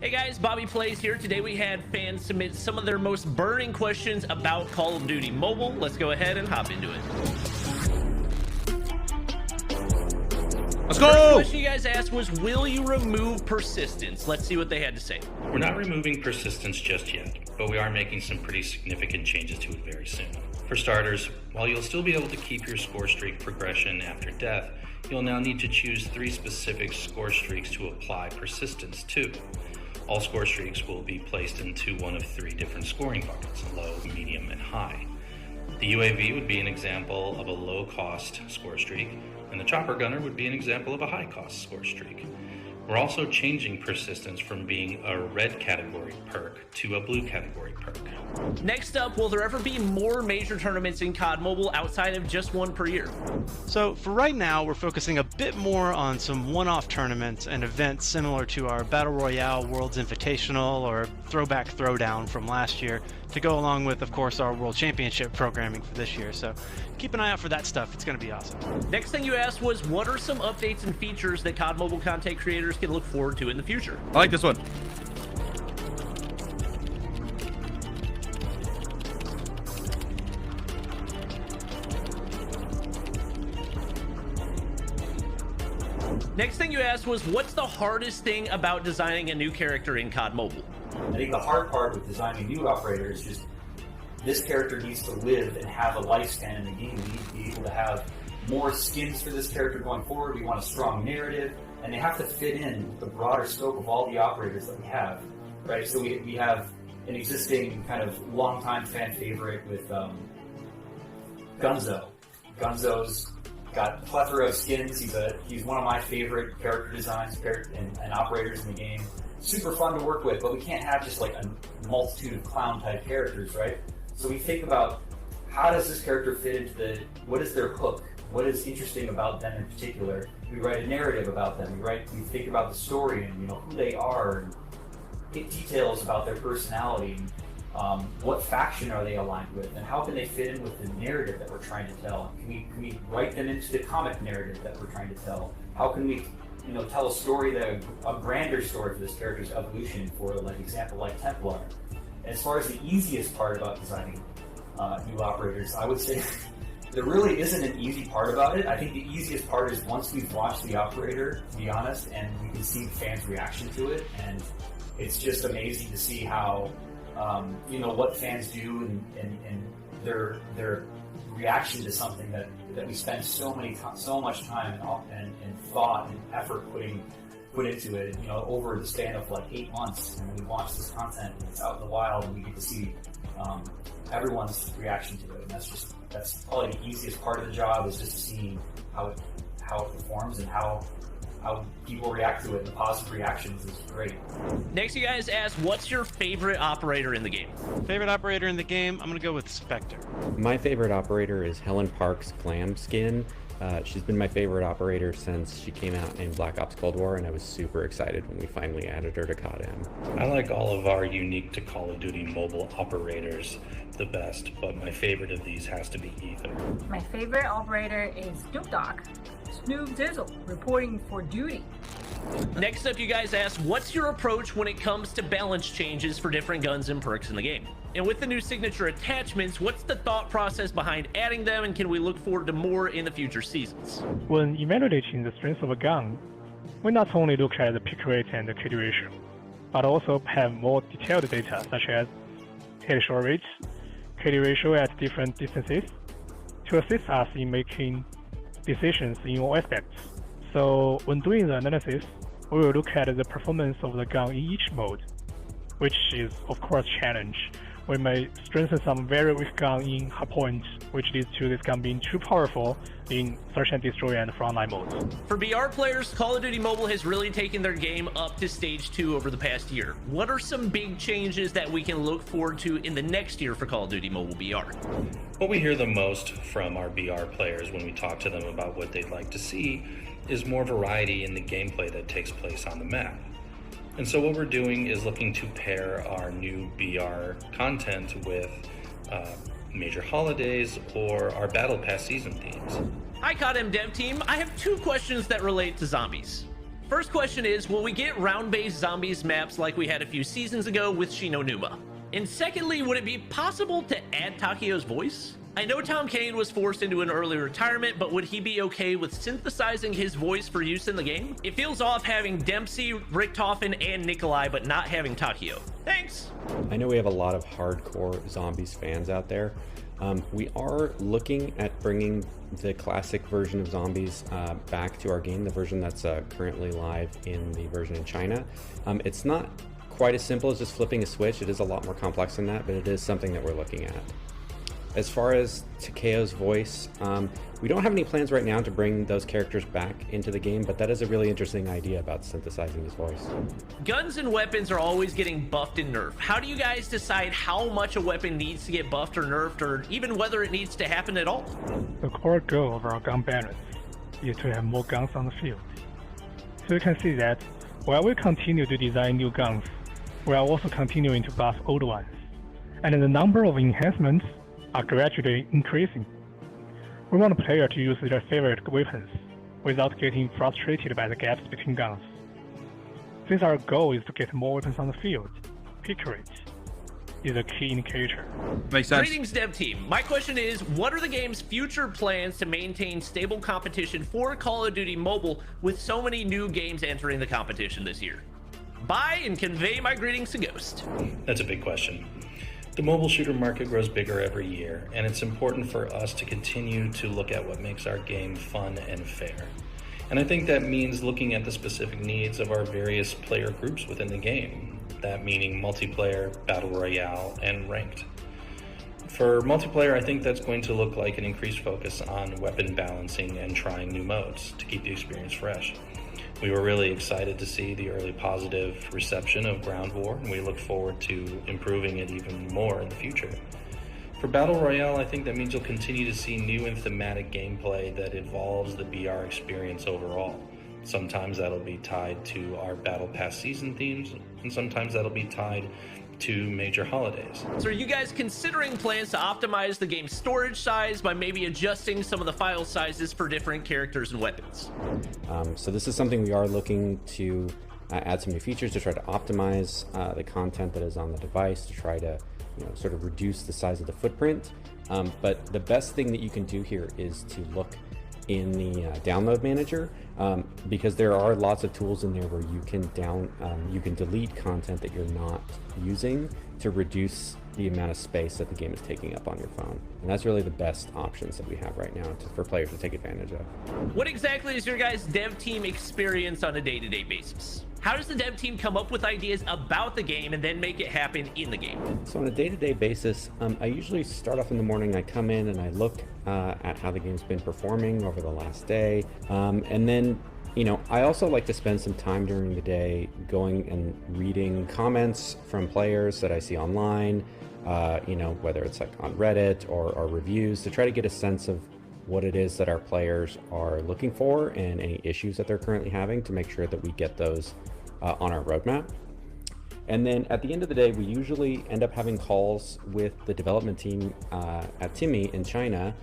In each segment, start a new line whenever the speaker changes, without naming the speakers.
Hey guys, Bobby Plays here. Today we had fans submit some of their most burning questions about Call of Duty Mobile. Let's go ahead and hop into it.
Let's go!
First question you guys asked was, will you remove persistence? Let's see what they had to say.
We're not removing persistence just yet, but we are making some pretty significant changes to it very soon. For starters, while you'll still be able to keep your score streak progression after death, you'll now need to choose 3 specific score streaks to apply persistence to. All score streaks will be placed into one of 3 different scoring buckets: low, medium, and high. The UAV would be an example of a low-cost score streak, and the chopper gunner would be an example of a high-cost score streak. We're also changing persistence from being a red category perk to a blue category perk.
Next up, will there ever be more major tournaments in COD Mobile outside of just one per year?
So for right now, we're focusing a bit more on some one-off tournaments and events similar to our Battle Royale World's Invitational or Throwback Throwdown from last year, to go along with, of course, our World Championship programming for this year. So keep an eye out for that stuff. It's going to be awesome.
Next thing you asked was, what are some updates and features that COD Mobile content creators can look forward to in the future?
I like this one.
Next thing you asked was, what's the hardest thing about designing a new character in COD Mobile?
I think the hard part with designing a new operator is just this character needs to live and have a lifespan in the game. We need to be able to have more skins for this character going forward. We want a strong narrative, and they have to fit in the broader scope of all the operators that we have, right? So we have an existing kind of longtime fan favorite with Gunzo. Gunzo's got a plethora of skins. He's one of my favorite character designs and operators in the game. Super fun to work with, but we can't have just like a multitude of clown type characters, right? So we think about, how does this character fit into what is their hook? What is interesting about them in particular? We write a narrative about them. We think about the story and who they are, and get details about their personality. And, what faction are they aligned with, and how can they fit in with the narrative that we're trying to tell? Can we write them into the comic narrative that we're trying to tell? How can we tell a story, a grander story for this character's evolution, for like example like Templar? And as far as the easiest part about designing new operators, I would say there really isn't an easy part about it. I think the easiest part is once we've launched the operator, to be honest, and we can see the fans' reaction to it, and it's just amazing to see how what fans do and their reaction to something that we spend so much time and thought and effort put into it, over the span of like 8 months. And we launch this content and it's out in the wild, and we get to see everyone's reaction to it. And that's probably the easiest part of the job, is just seeing how it performs and how people react to it. And the positive reactions is great.
Next, you guys asked, what's your favorite operator in the game?
Favorite operator in the game? I'm going to go with Spectre.
My favorite operator is Helen Park's Glam skin. She's been my favorite operator since she came out in Black Ops Cold War, and I was super excited when we finally added her to CODM.
I like all of our unique to Call of Duty Mobile operators the best, but my favorite of these has to be Ether.
My favorite operator is Snoop Dogg. Snoop Dizzle, reporting for duty.
Next up, you guys asked, what's your approach when it comes to balance changes for different guns and perks in the game? And with the new signature attachments, what's the thought process behind adding them, and can we look forward to more in the future seasons?
When evaluating the strength of a gun, we not only look at the pick rate and the KD ratio, but also have more detailed data such as headshot rates, KD ratio at different distances, to assist us in making decisions in all aspects. So when doing the analysis, we will look at the performance of the gun in each mode, which is of course a challenge. We may strengthen some very weak gun in hardpoint, which leads to this gun being too powerful in search and destroy and frontline modes.
For BR players, Call of Duty Mobile has really taken their game up to stage 2 over the past year. What are some big changes that we can look forward to in the next year for Call of Duty Mobile BR?
What we hear the most from our BR players when we talk to them about what they'd like to see is more variety in the gameplay that takes place on the map. And so what we're doing is looking to pair our new BR content with major holidays or our Battle Pass season themes.
Hi CODM Dev Team, I have 2 questions that relate to zombies. First question is, will we get round-based zombies maps like we had a few seasons ago with Shinonuma? And secondly, would it be possible to add Takeo's voice? I know Tom Kane was forced into an early retirement, but would he be okay with synthesizing his voice for use in the game? It feels off having Dempsey, Richtofen, and Nikolai, but not having Takeo. Thanks!
I know we have a lot of hardcore Zombies fans out there. We are looking at bringing the classic version of Zombies back to our game, the version that's currently live in the version in China. It's not quite as simple as just flipping a switch. It is a lot more complex than that, but it is something that we're looking at. As far as Takeo's voice, we don't have any plans right now to bring those characters back into the game, but that is a really interesting idea about synthesizing his voice.
Guns and weapons are always getting buffed and nerfed. How do you guys decide how much a weapon needs to get buffed or nerfed, or even whether it needs to happen at all?
The core goal of our gun balance is to have more guns on the field. So you can see that while we continue to design new guns, we are also continuing to buff old ones, and the number of enhancements are gradually increasing. We want a player to use their favorite weapons without getting frustrated by the gaps between guns. Since our goal is to get more weapons on the field, pick rate is a key indicator.
Makes sense.
Greetings, dev team. My question is, what are the game's future plans to maintain stable competition for Call of Duty Mobile with so many new games entering the competition this year? Bye, and convey my greetings to Ghost.
That's a big question. The mobile shooter market grows bigger every year, and it's important for us to continue to look at what makes our game fun and fair. And I think that means looking at the specific needs of our various player groups within the game, that meaning multiplayer, battle royale, and ranked. For multiplayer, I think that's going to look like an increased focus on weapon balancing and trying new modes to keep the experience fresh. We were really excited to see the early positive reception of Ground War, and we look forward to improving it even more in the future. For Battle Royale, I think that means you'll continue to see new and thematic gameplay that evolves the BR experience overall. Sometimes that'll be tied to our Battle Pass season themes, and sometimes that'll be tied to major holidays.
So are you guys considering plans to optimize the game's storage size by maybe adjusting some of the file sizes for different characters and weapons?
So this is something we are looking to add some new features to try to optimize the content that is on the device, to try to sort of reduce the size of the footprint. But the best thing that you can do here is to look in the download manager, because there are lots of tools in there where you can delete content that you're not using to reduce the amount of space that the game is taking up on your phone. And that's really the best options that we have right now for players to take advantage of.
What exactly is your guys' dev team experience on a day-to-day basis? How does the dev team come up with ideas about the game and then make it happen in the game?
So on a day-to-day basis, I usually start off in the morning. I come in and I look at how the game's been performing over the last day. And then, I also like to spend some time during the day going and reading comments from players that I see online, whether it's like on Reddit or reviews, to try to get a sense of what it is that our players are looking for and any issues that they're currently having, to make sure that we get those on our roadmap. And then at the end of the day, we usually end up having calls with the development team at TiMi in China,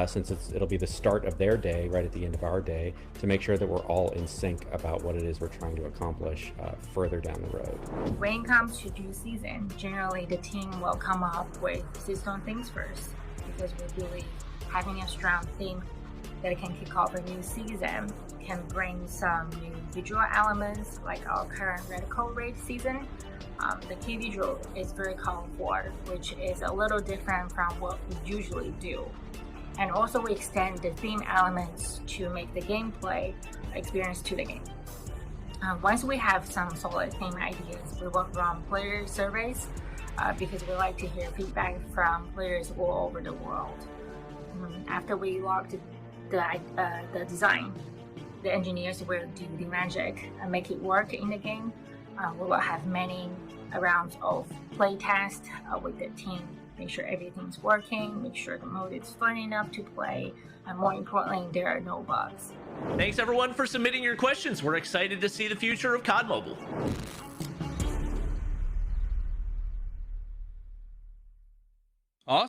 since it'll be the start of their day right at the end of our day, to make sure that we're all in sync about what it is we're trying to accomplish further down the road.
When it comes to due season, generally the team will come up with system things first, because we believe having a strong theme that can kick off a new season can bring some new visual elements, like our current Radical Raid season. The key visual is very called for, which is a little different from what we usually do. And also we extend the theme elements to make the gameplay experience to the game. Once we have some solid theme ideas, we will run player surveys, because we like to hear feedback from players all over the world. After we locked the design, the engineers will do the magic and make it work in the game. We will have many rounds of play test with the team, make sure everything's working, make sure the mode is fun enough to play, and more importantly, there are no bugs.
Thanks everyone for submitting your questions. We're excited to see the future of COD Mobile.